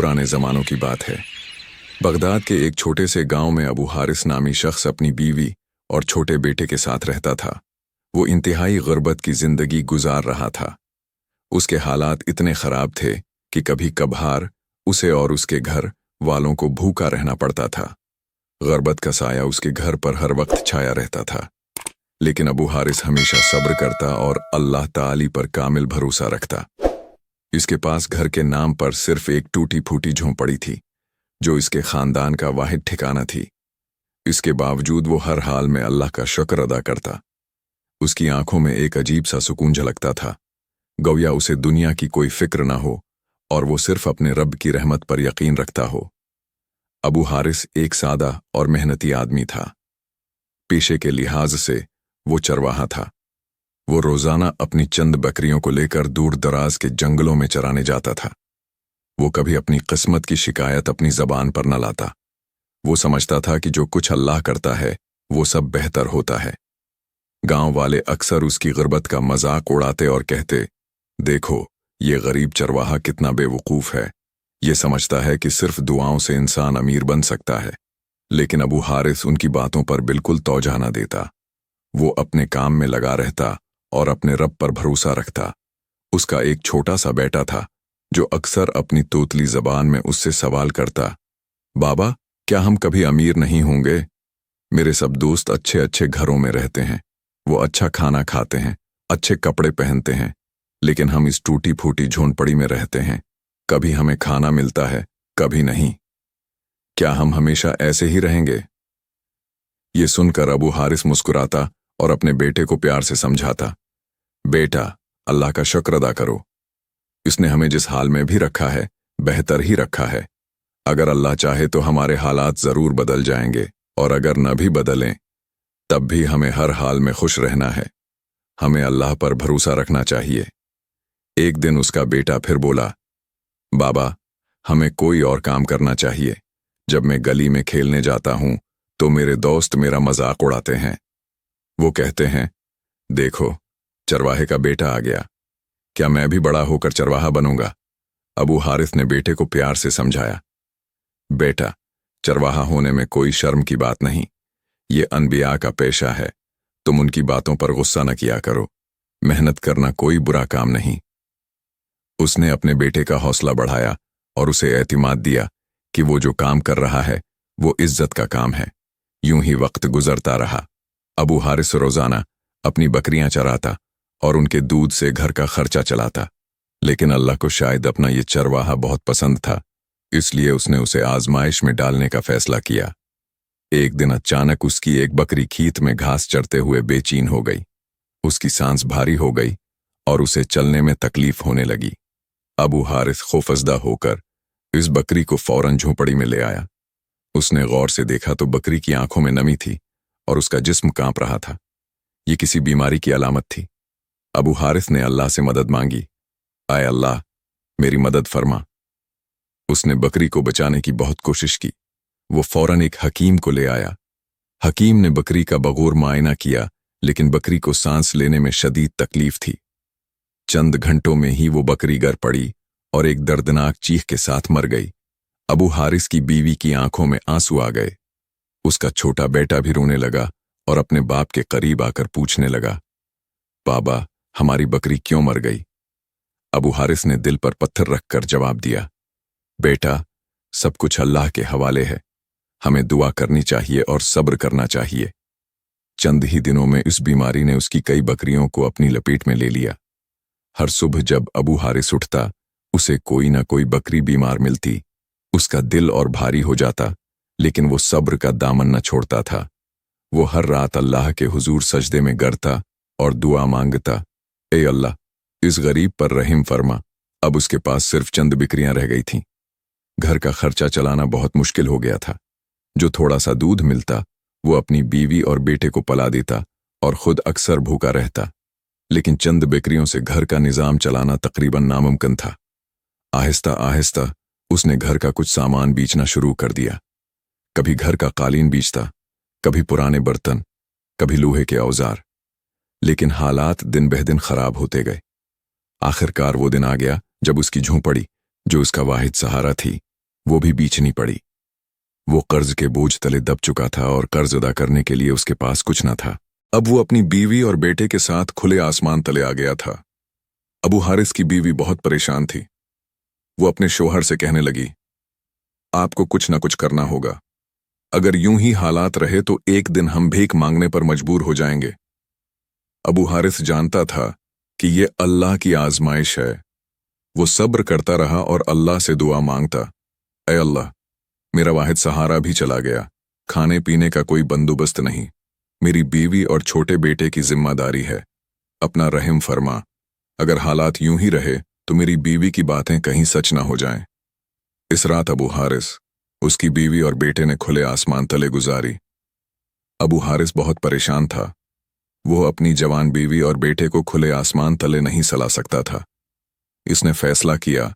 पुराने ज़मानों की बात है। बगदाद के एक छोटे से गांव में अबू हारिस नामी शख्स अपनी बीवी और छोटे बेटे के साथ रहता था। वो इंतहाई गुर्बत की जिंदगी गुजार रहा था। उसके हालात इतने ख़राब थे कि कभी कभार उसे और उसके घर वालों को भूखा रहना पड़ता था। गुर्बत का साया उसके घर पर हर वक्त छाया रहता था, लेकिन अबू हारिस हमेशा सब्र करता और अल्लाह ताली पर कामिल भरोसा रखता। इसके पास घर के नाम पर सिर्फ एक टूटी फूटी झोंपड़ी थी, जो इसके खानदान का वाहिद ठिकाना थी। इसके बावजूद वो हर हाल में अल्लाह का शुक्र अदा करता। उसकी आंखों में एक अजीब सा सुकून झलकता था, गोया उसे दुनिया की कोई फिक्र ना हो और वो सिर्फ अपने रब की रहमत पर यकीन रखता हो। अबू हारिस एक सादा और मेहनती आदमी था। पेशे के लिहाज से वो चरवाहा था। वो रोजाना अपनी चंद बकरियों को लेकर दूर दराज के जंगलों में चराने जाता था। वो कभी अपनी किस्मत की शिकायत अपनी जबान पर न लाता। वो समझता था कि जो कुछ अल्लाह करता है वो सब बेहतर होता है। गांव वाले अक्सर उसकी गुर्बत का मजाक उड़ाते और कहते, देखो ये गरीब चरवाहा कितना बेवकूफ है, ये समझता है कि सिर्फ दुआओं से इंसान अमीर बन सकता है। लेकिन अबू हारिस उनकी बातों पर बिल्कुल तौजह न देता। वो अपने काम में लगा रहता और अपने रब पर भरोसा रखता। उसका एक छोटा सा बेटा था जो अक्सर अपनी तोतली जबान में उससे सवाल करता, बाबा क्या हम कभी अमीर नहीं होंगे? मेरे सब दोस्त अच्छे अच्छे घरों में रहते हैं, वो अच्छा खाना खाते हैं, अच्छे कपड़े पहनते हैं, लेकिन हम इस टूटी फूटी झोंपड़ी में रहते हैं। कभी हमें खाना मिलता है, कभी नहीं। क्या हम हमेशा ऐसे ही रहेंगे? ये सुनकर अबू हारिस मुस्कुराता और अपने बेटे को प्यार से समझाता, बेटा अल्लाह का शुक्र अदा करो, इसने हमें जिस हाल में भी रखा है बेहतर ही रखा है। अगर अल्लाह चाहे तो हमारे हालात जरूर बदल जाएंगे, और अगर न भी बदलें तब भी हमें हर हाल में खुश रहना है। हमें अल्लाह पर भरोसा रखना चाहिए। एक दिन उसका बेटा फिर बोला, बाबा हमें कोई और काम करना चाहिए। जब मैं गली में खेलने जाता हूं तो मेरे दोस्त मेरा मजाक उड़ाते हैं। वो कहते हैं, देखो चरवाहे का बेटा आ गया, क्या मैं भी बड़ा होकर चरवाहा बनूंगा? अबू हारिस ने बेटे को प्यार से समझाया, बेटा चरवाहा होने में कोई शर्म की बात नहीं, ये अनबिया का पेशा है। तुम उनकी बातों पर गुस्सा न किया करो। मेहनत करना कोई बुरा काम नहीं। उसने अपने बेटे का हौसला बढ़ाया और उसे एतिमाद दिया कि वो जो काम कर रहा है वो इज्जत का काम है। यूं ही वक्त गुजरता रहा। अबू हारिस रोजाना अपनी बकरियां चराता और उनके दूध से घर का खर्चा चलाता, लेकिन अल्लाह को शायद अपना ये चरवाहा बहुत पसंद था, इसलिए उसने उसे आजमाइश में डालने का फैसला किया। एक दिन अचानक उसकी एक बकरी खेत में घास चरते हुए बेचैन हो गई। उसकी सांस भारी हो गई और उसे चलने में तकलीफ होने लगी। अबू हारिस खौफजदा होकर इस बकरी को फौरन झोंपड़ी में ले आया। उसने गौर से देखा तो बकरी की आंखों में नमी थी और उसका जिस्म कांप रहा था। ये किसी बीमारी की अलामत थी। अबू हारिस ने अल्लाह से मदद मांगी, आए अल्लाह मेरी मदद फरमा। उसने बकरी को बचाने की बहुत कोशिश की। वो फौरन एक हकीम को ले आया। हकीम ने बकरी का बगौर मुआयना किया, लेकिन बकरी को सांस लेने में शदीद तकलीफ थी। चंद घंटों में ही वो बकरी गिर पड़ी और एक दर्दनाक चीख के साथ मर गई। अबू हारिस की बीवी की आंखों में आंसू आ गए। उसका छोटा बेटा भी रोने लगा और अपने बाप के करीब आकर पूछने लगा, बाबा हमारी बकरी क्यों मर गई? अबू हारिस ने दिल पर पत्थर रखकर जवाब दिया, बेटा सब कुछ अल्लाह के हवाले है। हमें दुआ करनी चाहिए और सब्र करना चाहिए। चंद ही दिनों में इस बीमारी ने उसकी कई बकरियों को अपनी लपेट में ले लिया। हर सुबह जब अबू हारिस उठता, उसे कोई ना कोई बकरी बीमार मिलती। उसका दिल और भारी हो जाता, लेकिन वो सब्र का दामन न छोड़ता था। वो हर रात अल्लाह के हुजूर सजदे में गिरता और दुआ मांगता, ए अल्लाह इस गरीब पर रहम फरमा। अब उसके पास सिर्फ चंद बकरियां रह गई थीं। घर का खर्चा चलाना बहुत मुश्किल हो गया था। जो थोड़ा सा दूध मिलता वो अपनी बीवी और बेटे को पला देता और खुद अक्सर भूखा रहता, लेकिन चंद बकरियों से घर का निजाम चलाना तकरीबन नामुमकिन था। आहिस्ता आहिस्ता उसने घर का कुछ सामान बेचना शुरू कर दिया। कभी घर का कालीन बेचता, कभी पुराने बर्तन, कभी लोहे के औजार। लेकिन हालात दिन बह दिन खराब होते गए। आखिरकार वो दिन आ गया जब उसकी झोंपड़ी, जो उसका वाहिद सहारा थी, वो भी बेचनी पड़ी। वो कर्ज के बोझ तले दब चुका था और कर्ज अदा करने के लिए उसके पास कुछ न था। अब वो अपनी बीवी और बेटे के साथ खुले आसमान तले आ गया था। अबू हारिस की बीवी बहुत परेशान थी। वो अपने शोहर से कहने लगी, आपको कुछ न कुछ करना होगा। अगर यूं ही हालात रहे तो एक दिन हम भीख मांगने पर मजबूर हो जाएंगे। अबू हारिस जानता था कि ये अल्लाह की आजमाइश है। वो सब्र करता रहा और अल्लाह से दुआ मांगता, ऐ अल्लाह, मेरा वाहिद सहारा भी चला गया, खाने पीने का कोई बंदोबस्त नहीं, मेरी बीवी और छोटे बेटे की जिम्मेदारी है, अपना रहम फरमा। अगर हालात यूं ही रहे तो मेरी बीवी की बातें कहीं सच ना हो जाएं। इस रात अबू हारिस, उसकी बीवी और बेटे ने खुले आसमान तले गुजारी। अबू हारिस बहुत परेशान था। वो अपनी जवान बीवी और बेटे को खुले आसमान तले नहीं सला सकता था। इसने फैसला किया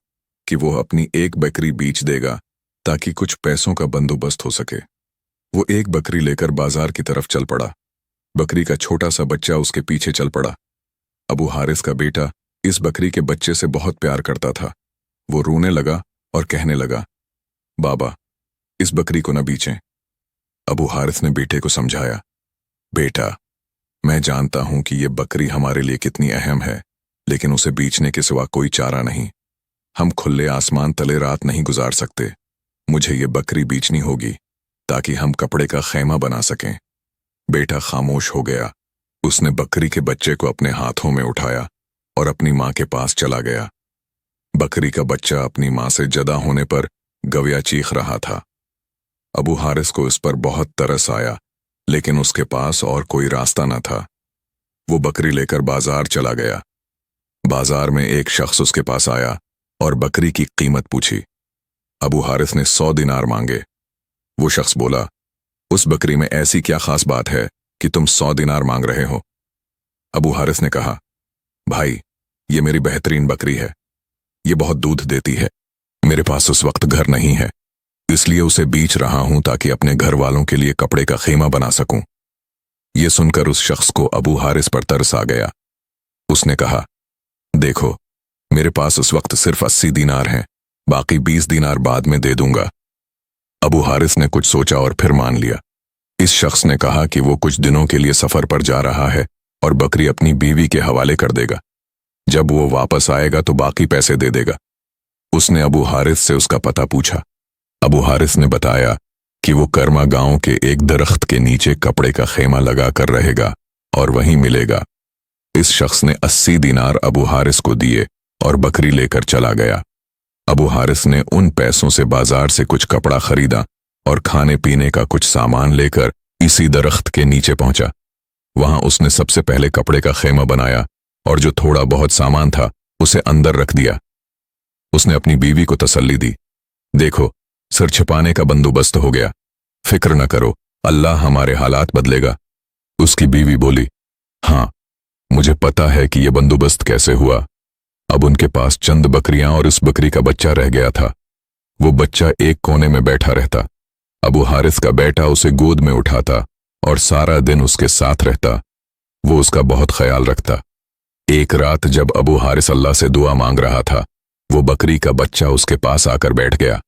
कि वो अपनी एक बकरी बेच देगा ताकि कुछ पैसों का बंदोबस्त हो सके। वो एक बकरी लेकर बाजार की तरफ चल पड़ा। बकरी का छोटा सा बच्चा उसके पीछे चल पड़ा। अबू हारिस का बेटा इस बकरी के बच्चे से बहुत प्यार करता था। वो रोने लगा और कहने लगा, बाबा, इस बकरी को न बेचें। अबू हारिस ने बेटे को समझाया, बेटा, मैं जानता हूं कि ये बकरी हमारे लिए कितनी अहम है, लेकिन उसे बेचने के सिवा कोई चारा नहीं। हम खुले आसमान तले रात नहीं गुजार सकते। मुझे ये बकरी बेचनी होगी ताकि हम कपड़े का खैमा बना सकें। बेटा खामोश हो गया। उसने बकरी के बच्चे को अपने हाथों में उठाया और अपनी मां के पास चला गया। बकरी का बच्चा अपनी मां से जुदा होने पर गविया चीख रहा था। अबू हारिस को इस पर बहुत तरस आया, लेकिन उसके पास और कोई रास्ता न था। वो बकरी लेकर बाजार चला गया। बाजार में एक शख्स उसके पास आया और बकरी की कीमत पूछी। अबू हारिस ने 100 दिनार मांगे। वो शख्स बोला, उस बकरी में ऐसी क्या खास बात है कि तुम 100 दिनार मांग रहे हो? अबू हारिस ने कहा, भाई, ये मेरी बेहतरीन बकरी है। ये बहुत दूध देती है। मेरे पास उस वक्त घर नहीं है, इसलिए उसे बेच रहा हूं ताकि अपने घर वालों के लिए कपड़े का खेमा बना सकूं। ये सुनकर उस शख्स को अबू हारिस पर तरस आ गया। उसने कहा, देखो, मेरे पास उस वक्त सिर्फ 80 दिनार हैं, बाकी 20 दिनार बाद में दे दूंगा। अबू हारिस ने कुछ सोचा और फिर मान लिया। इस शख्स ने कहा कि वो कुछ दिनों के लिए सफर पर जा रहा है और बकरी अपनी बीवी के हवाले कर देगा। जब वो वापस आएगा तो बाकी पैसे दे देगा। उसने अबू हारिस से उसका पता पूछा। अबू हारिस ने बताया कि वो कर्मा गांव के एक दरख्त के नीचे कपड़े का खेमा लगा कर रहेगा और वहीं मिलेगा। इस शख्स ने 80 दिनार अबू हारिस को दिए और बकरी लेकर चला गया। अबू हारिस ने उन पैसों से बाजार से कुछ कपड़ा खरीदा और खाने पीने का कुछ सामान लेकर इसी दरख्त के नीचे पहुंचा। वहां उसने सबसे पहले कपड़े का खेमा बनाया और जो थोड़ा बहुत सामान था उसे अंदर रख दिया। उसने अपनी बीवी को तसल्ली दी, देखो, सिर छिपाने का बंदोबस्त हो गया, फिक्र न करो, अल्लाह हमारे हालात बदलेगा। उसकी बीवी बोली, हाँ, मुझे पता है कि यह बंदोबस्त कैसे हुआ। अब उनके पास चंद बकरियां और उस बकरी का बच्चा रह गया था। वो बच्चा एक कोने में बैठा रहता। अबू हारिस का बेटा उसे गोद में उठाता और सारा दिन उसके साथ रहता। वो उसका बहुत ख्याल रखता। एक रात जब अबू हारिस अल्लाह से दुआ मांग रहा था, वो बकरी का बच्चा उसके पास आकर बैठ गया।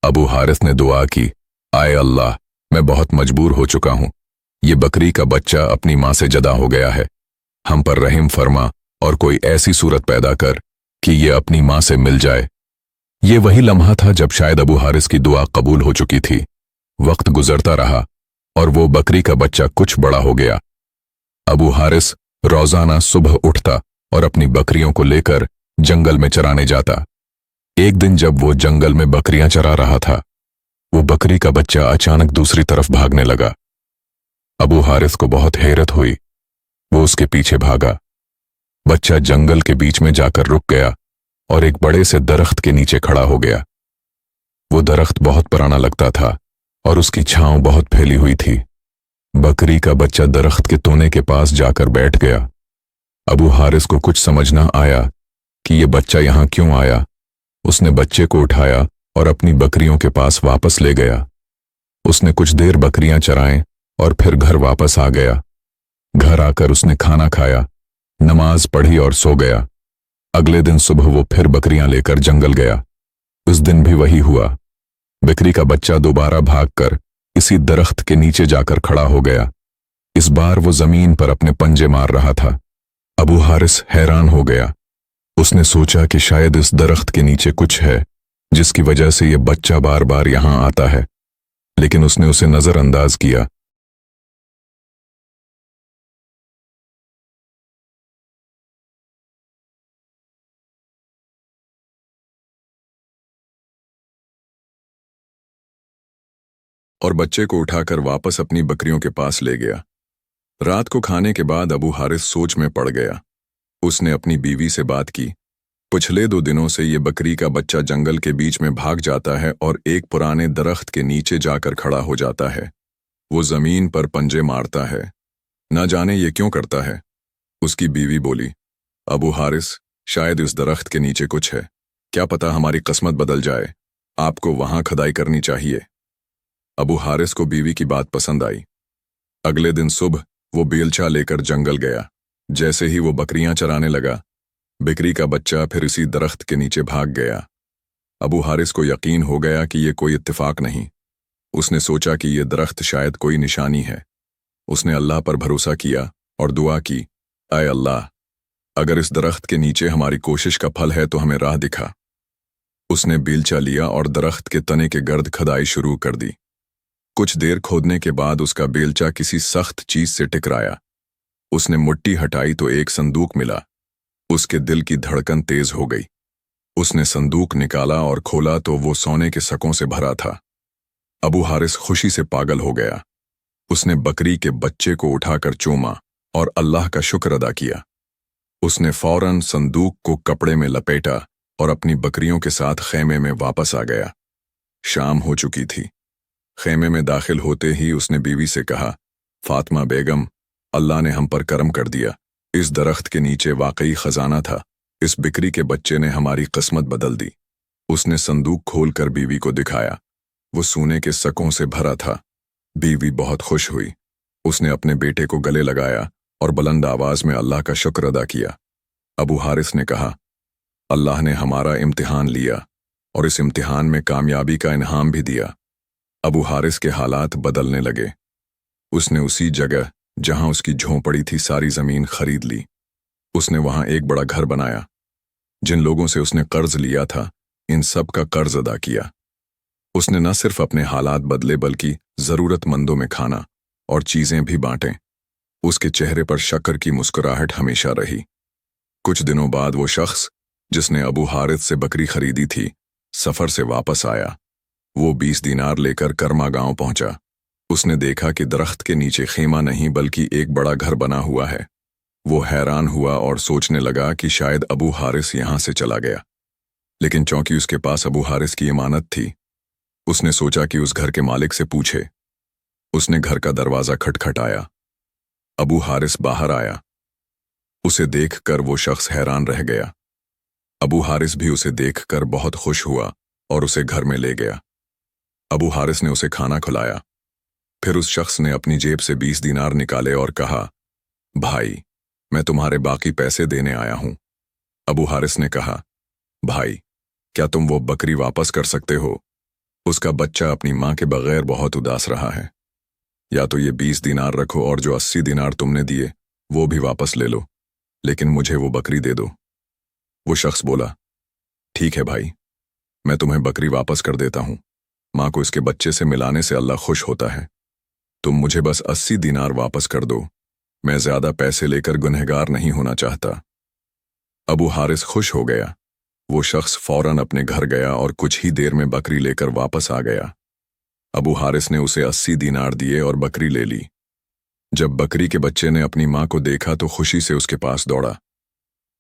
अबू हारिस ने दुआ की, आए अल्लाह, मैं बहुत मजबूर हो चुका हूं। ये बकरी का बच्चा अपनी मां से जुदा हो गया है। हम पर रहम फरमा और कोई ऐसी सूरत पैदा कर कि ये अपनी मां से मिल जाए। ये वही लम्हा था जब शायद अबू हारिस की दुआ कबूल हो चुकी थी। वक्त गुजरता रहा और वो बकरी का बच्चा कुछ बड़ा हो गया। अबू हारिस रोजाना सुबह उठता और अपनी बकरियों को लेकर जंगल में चराने जाता। एक दिन जब वो जंगल में बकरियां चरा रहा था, वो बकरी का बच्चा अचानक दूसरी तरफ भागने लगा। अबू हारिस को बहुत हैरत हुई। वो उसके पीछे भागा। बच्चा जंगल के बीच में जाकर रुक गया और एक बड़े से दरख्त के नीचे खड़ा हो गया। वो दरख्त बहुत पुराना लगता था और उसकी छांव बहुत फैली हुई थी। बकरी का बच्चा दरख्त के तोने के पास जाकर बैठ गया। अबू हारिस को कुछ समझ ना आया कि ये बच्चा यहां क्यों आया। उसने बच्चे को उठाया और अपनी बकरियों के पास वापस ले गया। उसने कुछ देर बकरियां चराएं और फिर घर वापस आ गया। घर आकर उसने खाना खाया, नमाज पढ़ी और सो गया। अगले दिन सुबह वो फिर बकरियां लेकर जंगल गया। उस दिन भी वही हुआ। बकरी का बच्चा दोबारा भागकर इसी दरख्त के नीचे जाकर खड़ा हो गया। इस बार वो जमीन पर अपने पंजे मार रहा था। अबू हारिस हैरान हो गया। उसने सोचा कि शायद इस दरख्त के नीचे कुछ है जिसकी वजह से ये बच्चा बार बार यहां आता है, लेकिन उसने उसे नजरअंदाज किया। और बच्चे को उठाकर वापस अपनी बकरियों के पास ले गया। रात को खाने के बाद अबू हारिस सोच में पड़ गया। उसने अपनी बीवी से बात की। पिछले 2 दिनों से ये बकरी का बच्चा जंगल के बीच में भाग जाता है और एक पुराने दरख्त के नीचे जाकर खड़ा हो जाता है। वो जमीन पर पंजे मारता है। न जाने ये क्यों करता है। उसकी बीवी बोली, अबू हारिस, शायद इस दरख्त के नीचे कुछ है। क्या पता हमारी किस्मत बदल जाए। आपको वहां खुदाई करनी चाहिए। अबू हारिस को बीवी की बात पसंद आई। अगले दिन सुबह वो बेलचा लेकर जंगल गया। जैसे ही वो बकरियां चराने लगा, बकरी का बच्चा फिर इसी दरख्त के नीचे भाग गया। अबू हारिस को यकीन हो गया कि ये कोई इत्तेफाक नहीं। उसने सोचा कि ये दरख्त शायद कोई निशानी है। उसने अल्लाह पर भरोसा किया और दुआ की, आए अल्लाह, अगर इस दरख्त के नीचे हमारी कोशिश का फल है तो हमें राह दिखा। उसने बेलचा लिया और दरख्त के तने के गर्द खुदाई शुरू कर दी। कुछ देर खोदने के बाद उसका बेलचा किसी सख्त चीज से टकराया। उसने मुट्ठी हटाई तो एक संदूक मिला। उसके दिल की धड़कन तेज हो गई। उसने संदूक निकाला और खोला तो वो सोने के सकों से भरा था। अबू हारिस खुशी से पागल हो गया। उसने बकरी के बच्चे को उठाकर चूमा और अल्लाह का शुक्र अदा किया। उसने फौरन संदूक को कपड़े में लपेटा और अपनी बकरियों के साथ खेमे में वापस आ गया। शाम हो चुकी थी। खेमे में दाखिल होते ही उसने बीवी से कहा, फातिमा बेगम, अल्लाह ने हम पर करम कर दिया। इस दरख्त के नीचे वाकई खजाना था। इस बिक्री के बच्चे ने हमारी किस्मत बदल दी। उसने संदूक खोलकर बीवी को दिखाया। वो सोने के सकों से भरा था। बीवी बहुत खुश हुई। उसने अपने बेटे को गले लगाया और बुलंद आवाज में अल्लाह का शुक्र अदा किया। अबू हारिस ने कहा, अल्लाह ने हमारा इम्तिहान लिया और इस इम्तिहान में कामयाबी का इनाम भी दिया। अबू हारिस के हालात बदलने लगे। उसने उसी जगह जहां उसकी झोंपड़ी थी सारी जमीन खरीद ली। उसने वहां एक बड़ा घर बनाया। जिन लोगों से उसने कर्ज लिया था, इन सब का कर्ज अदा किया। उसने न सिर्फ अपने हालात बदले बल्कि जरूरतमंदों में खाना और चीजें भी बांटें। उसके चेहरे पर शक्र की मुस्कुराहट हमेशा रही। कुछ दिनों बाद वो शख्स जिसने अबू हारिस से बकरी खरीदी थी, सफर से वापस आया। वो 20 दीनार लेकर कर्मा गांव पहुंचा। उसने देखा कि दरख्त के नीचे खेमा नहीं बल्कि एक बड़ा घर बना हुआ है। वो हैरान हुआ और सोचने लगा कि शायद अबू हारिस यहां से चला गया। लेकिन चूंकि उसके पास अबू हारिस की इमानत थी, उसने सोचा कि उस घर के मालिक से पूछे। उसने घर का दरवाजा खटखटाया। अबू हारिस बाहर आया। उसे देखकर वो शख्स हैरान रह गया। अबू हारिस भी उसे देखकर बहुत खुश हुआ और उसे घर में ले गया। अबू हारिस ने उसे खाना खिलाया। फिर उस शख्स ने अपनी जेब से 20 दीनार निकाले और कहा, भाई, मैं तुम्हारे बाकी पैसे देने आया हूं। अबू हारिस ने कहा, भाई, क्या तुम वो बकरी वापस कर सकते हो? उसका बच्चा अपनी मां के बगैर बहुत उदास रहा है। या तो ये 20 दीनार रखो और जो 80 दीनार तुमने दिए वो भी वापस ले लो, लेकिन मुझे वो बकरी दे दो। वो शख्स बोला, ठीक है भाई, मैं तुम्हें बकरी वापस कर देता हूं। मां को इसके बच्चे से मिलाने से अल्लाह खुश होता है। तुम मुझे बस 80 दीनार वापस कर दो। मैं ज्यादा पैसे लेकर गुनहगार नहीं होना चाहता। अबू हारिस खुश हो गया। वो शख्स फौरन अपने घर गया और कुछ ही देर में बकरी लेकर वापस आ गया। अबू हारिस ने उसे 80 दीनार दिए और बकरी ले ली। जब बकरी के बच्चे ने अपनी मां को देखा तो खुशी से उसके पास दौड़ा।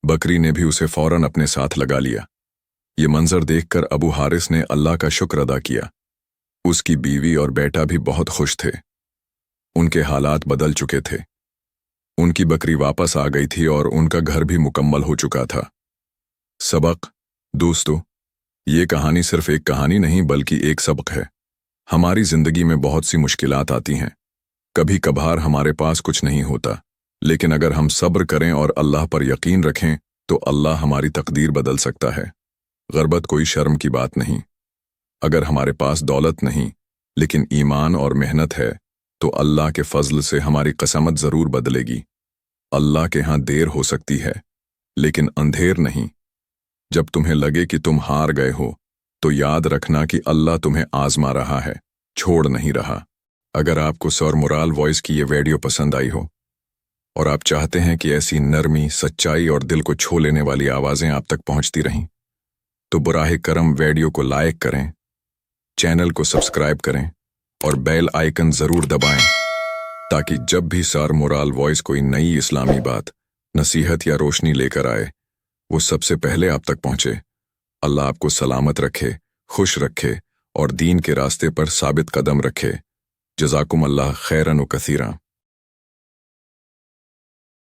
बकरी ने भी उसे फौरन अपने साथ लगा लिया। ये मंजर देखकर अबू हारिस ने अल्लाह का शुक्र अदा किया। उसकी बीवी और बेटा भी बहुत खुश थे। उनके हालात बदल चुके थे। उनकी बकरी वापस आ गई थी और उनका घर भी मुकम्मल हो चुका था। सबक, दोस्तों, ये कहानी सिर्फ एक कहानी नहीं बल्कि एक सबक है। हमारी जिंदगी में बहुत सी मुश्किलात आती हैं। कभी कभार हमारे पास कुछ नहीं होता, लेकिन अगर हम सब्र करें और अल्लाह पर यकीन रखें तो अल्लाह हमारी तकदीर बदल सकता है। ग़र्बत कोई शर्म की बात नहीं। अगर हमारे पास दौलत नहीं लेकिन ईमान और मेहनत है तो अल्लाह के फजल से हमारी कसामत जरूर बदलेगी। अल्लाह के यहाँ देर हो सकती है लेकिन अंधेर नहीं। जब तुम्हें लगे कि तुम हार गए हो तो याद रखना कि अल्लाह तुम्हें आजमा रहा है, छोड़ नहीं रहा। अगर आपको सर मुराल वॉइस की ये वीडियो पसंद आई हो और आप चाहते हैं कि ऐसी नरमी, सच्चाई और दिल को छू लेने वाली आवाज़ें आप तक पहुंचती रहें तो बराह करम वीडियो को लाइक करें, चैनल को सब्सक्राइब करें और बेल आइकन ज़रूर दबाएं ताकि जब भी सर मुराल वॉइस कोई नई इस्लामी बात, नसीहत या रोशनी लेकर आए वो सबसे पहले आप तक पहुंचे। अल्लाह आपको सलामत रखे, खुश रखे और दीन के रास्ते पर साबित कदम रखे। जज़ाकुम अल्लाह खैरन व कसीरा।